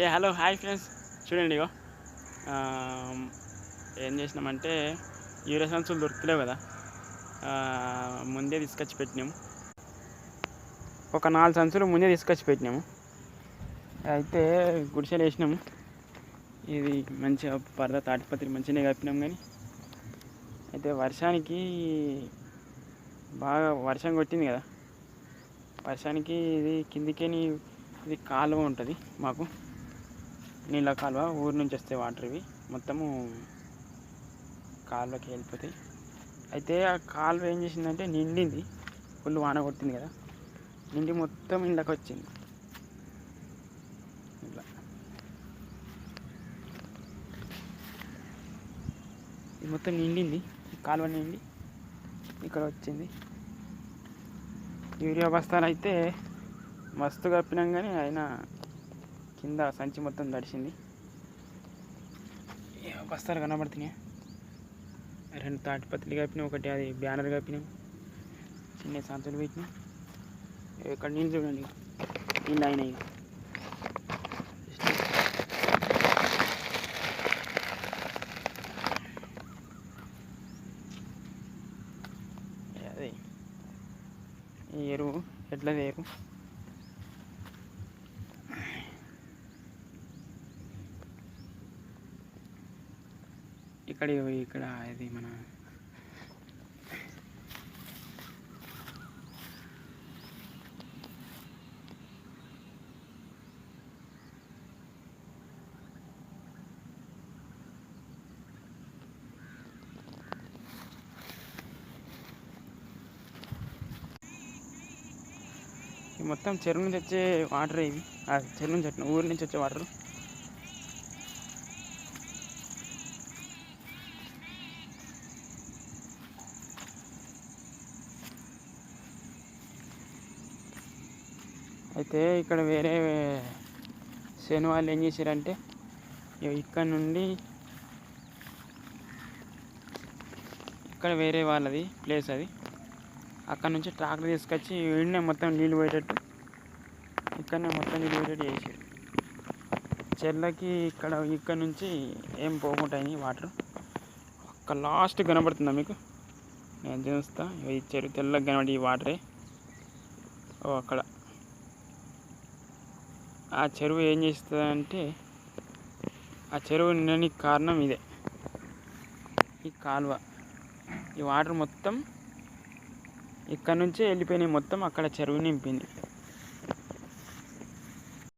Hello hi friends. చూడండి ఇగో ఆమ్, ఏం చేసినామంటే యూరియా సంచులు దొరుకుతలేవు కదా. ముందే తీసుకొచ్చి పెట్టినాము. ఒక 4 సంచులు ముందే తీసుకొచ్చి పెట్టినాము. అయితే గుడిసెలు వేసినాము. ఇది మంచిగా పరద తాటిపత్రి మంచిగానే కప్పినాం. కానీ అయితే వర్షానికి బాగా వర్షం కొట్టింది కదా. వర్షానికి ఇది కిందికేని ఇది కాలువ ఉంటుంది మాకు, నీళ్ళ కాలువ. ఊరి నుంచి వస్తే వాటర్ ఇవి మొత్తము కాలువకి వెళ్ళిపోతాయి. అయితే ఆ కాలువ ఏం చేసిందంటే నిండింది. ఫుల్ వాన కొట్టింది కదా, నిండి మొత్తం ఇండ్లకు వచ్చింది. ఇట్లా ఇది మొత్తం నిండింది. కాలువ నిండి ఇక్కడ వచ్చింది. యూరియా బస్తాలు అయితే మస్తు కప్పినాం, కానీ అయినా కింద సంచి మొత్తం తడిసింది. బస్తాలు కనబడుతున్నాయి. 2 తాటిపత్రులు కప్పినాం, ఒకటి అది బ్యానర్ కప్పినాం, చిన్న సంచులు పెట్టినాం. ఇక్కడ నీళ్ళు చూడండి, నీళ్ళు అయినాయి. అదే ఈ ఎరువు ఎట్లది ఎరువు ఇక్కడ ఇది మన మొత్తం చెరువు నుంచి వచ్చే వాటర్ ఇవి. చెరువు నుంచి వచ్చిన ఊరి నుంచి వచ్చే వాటర్. అయితే ఇక్కడ వేరే శని వాళ్ళు ఏం చేశారంటే ఇక్కడ నుండి ఇక్కడ వేరే వాళ్ళది ప్లేస్ అది, అక్కడ నుంచి ట్రాక్టర్ తీసుకొచ్చి వీడినే మొత్తం నీళ్ళు పోయేటట్టు, ఇక్కడనే మొత్తం నీళ్ళు పోయేటట్టు చేసారు. చెర్లకి ఇక్కడ నుంచి ఏం పోకుంటాయి వాటర్. అక్కడ లాస్ట్ కనబడుతుందా మీకు? నేను చూస్తా. ఈ చెరువు తెల్లగా కనబడి ఈ వాటరే. అక్కడ ఆ చెరువు ఏం చేస్తుందంటే, ఆ చెరువు నిండడానికి కారణం ఇదే, ఈ కాలువ. ఈ వాటర్ మొత్తం ఇక్కడ నుంచే వెళ్ళిపోయినాయి, మొత్తం అక్కడ చెరువు నింపింది.